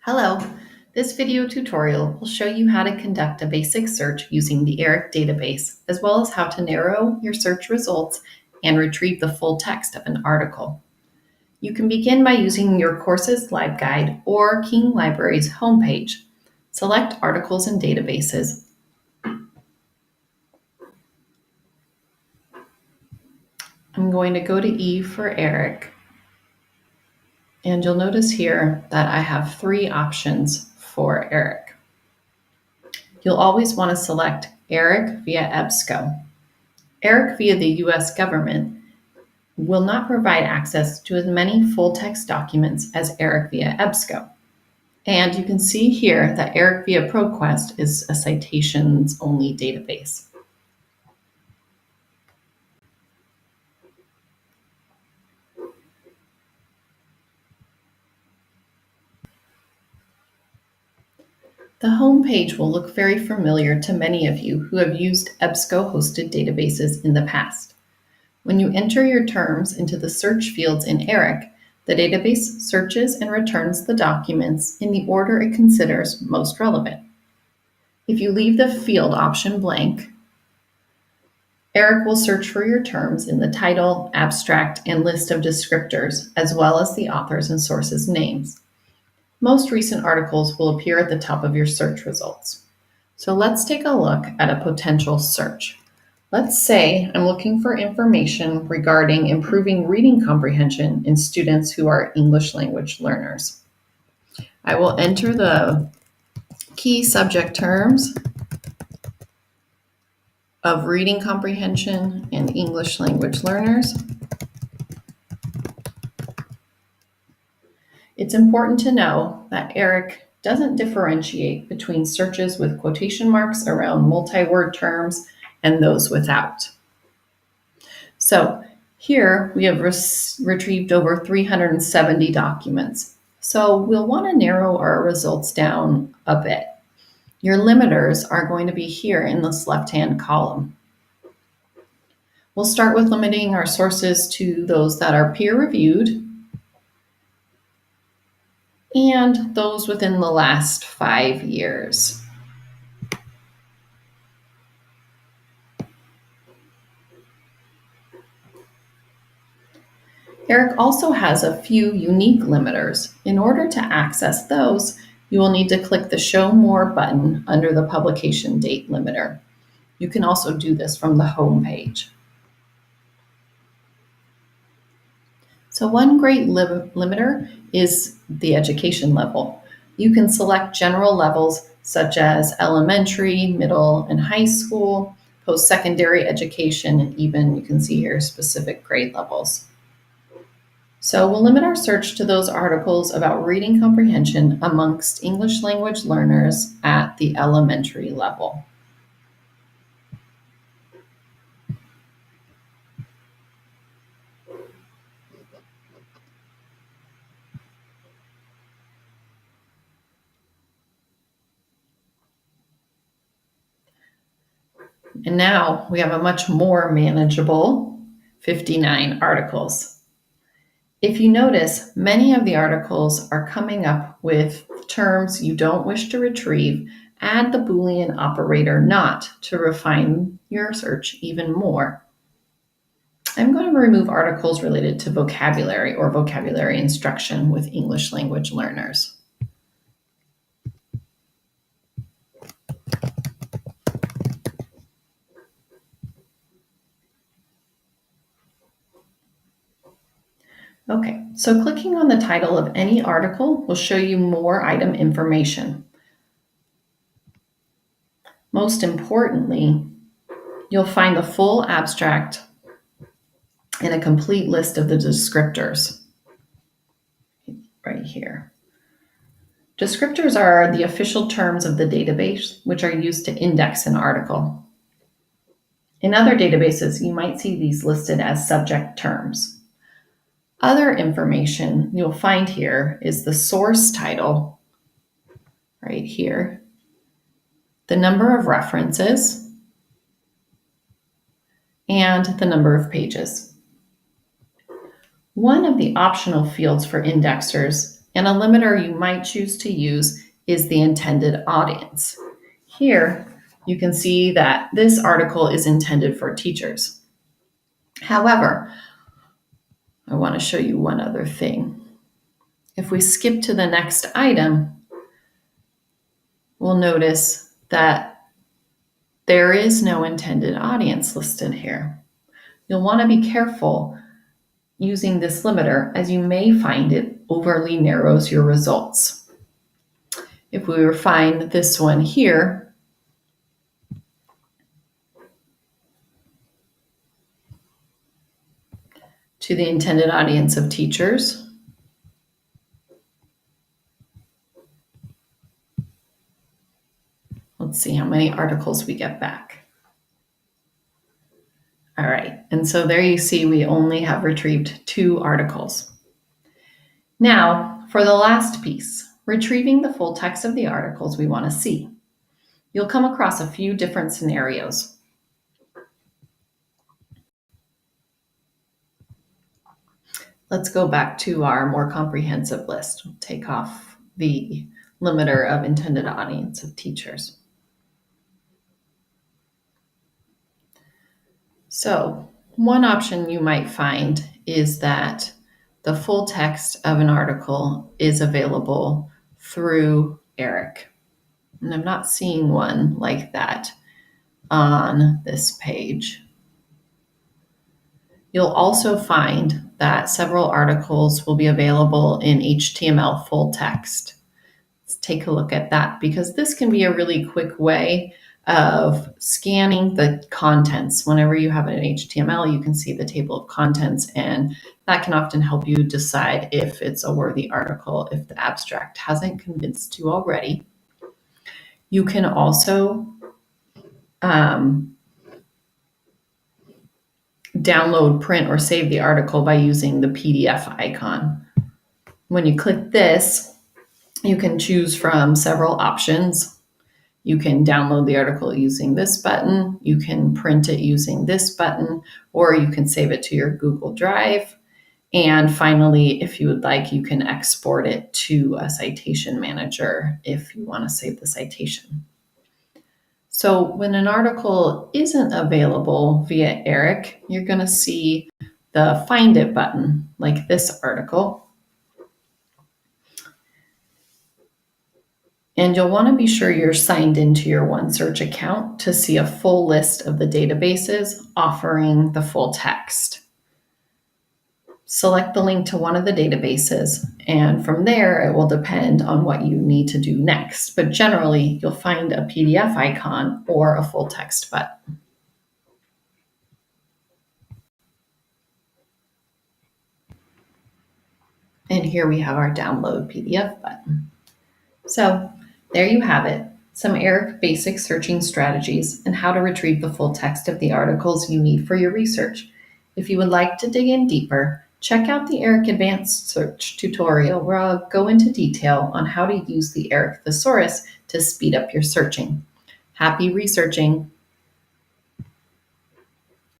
Hello, this video tutorial will show you how to conduct a basic search using the ERIC database, as well as how to narrow your search results and retrieve the full text of an article. You can begin by using your course's LibGuide or King Library's homepage. Select Articles and Databases. I'm going to go to E for ERIC. And you'll notice here that I have three options for ERIC. You'll always want to select ERIC via EBSCO. ERIC via the U.S. government will not provide access to as many full-text documents as ERIC via EBSCO. And you can see here that ERIC via ProQuest is a citations-only database. The home page will look very familiar to many of you who have used EBSCO-hosted databases in the past. When you enter your terms into the search fields in ERIC, the database searches and returns the documents in the order it considers most relevant. If you leave the field option blank, ERIC will search for your terms in the title, abstract, and list of descriptors, as well as the authors and sources' names. Most recent articles will appear at the top of your search results. So let's take a look at a potential search. Let's say I'm looking for information regarding improving reading comprehension in students who are English language learners. I will enter the key subject terms of reading comprehension and English language learners. It's important to know that ERIC doesn't differentiate between searches with quotation marks around multi-word terms and those without. So here we have retrieved over 370 documents. So we'll want to narrow our results down a bit. Your limiters are going to be here in this left-hand column. We'll start with limiting our sources to those that are peer-reviewed and those within the last 5 years. ERIC also has a few unique limiters. In order to access those, you will need to click the Show More button under the publication date limiter. You can also do this from the home page. So one great limiter is the education level. You can select general levels such as elementary, middle, and high school, post-secondary education, and even you can see here specific grade levels. So we'll limit our search to those articles about reading comprehension amongst English language learners at the elementary level. And now we have a much more manageable 59 articles. If you notice, many of the articles are coming up with terms you don't wish to retrieve. Add the Boolean operator not to refine your search even more. I'm going to remove articles related to vocabulary or vocabulary instruction with English language learners. Okay, so clicking on the title of any article will show you more item information. Most importantly, you'll find the full abstract and a complete list of the descriptors right here. Descriptors are the official terms of the database, which are used to index an article. In other databases, you might see these listed as subject terms. Other information you'll find here is the source title, right here, the number of references, and the number of pages. One of the optional fields for indexers And a limiter you might choose to use is the intended audience. Here, you can see that this article is intended for teachers. However, I want to show you one other thing. If we skip to the next item, we'll notice that there is no intended audience listed here. You'll want to be careful using this limiter, as you may find it overly narrows your results. If we refine this one here, to the intended audience of teachers, let's see how many articles we get back. All right, and so there you see we only have retrieved 2 articles. Now, for the last piece, retrieving the full text of the articles we want to see. You'll come across a few different scenarios. Let's go back to our more comprehensive list. We'll take off the limiter of intended audience of teachers. So, one option you might find is that the full text of an article is available through ERIC. And I'm not seeing one like that on this page. You'll also find that several articles will be available in HTML full text. Let's take a look at that, because this can be a really quick way of scanning the contents. Whenever you have an HTML, you can see the table of contents, and that can often help you decide if it's a worthy article, if the abstract hasn't convinced you already. You can also download, print, or save the article by using the PDF icon. When you click this, you can choose from several options. You can download the article using this button, you can print it using this button, or you can save it to your Google Drive. And finally, if you would like, you can export it to a citation manager if you want to save the citation. So when an article isn't available via ERIC, you're going to see the Find It button, like this article. And you'll want to be sure you're signed into your OneSearch account to see a full list of the databases offering the full text. Select the link to one of the databases, and from there it will depend on what you need to do next. But generally, you'll find a PDF icon or a full text button. And here we have our download PDF button. So there you have it, some ERIC basic searching strategies and how to retrieve the full text of the articles you need for your research. If you would like to dig in deeper, check out the ERIC Advanced Search tutorial, where I'll go into detail on how to use the ERIC Thesaurus to speed up your searching. Happy researching!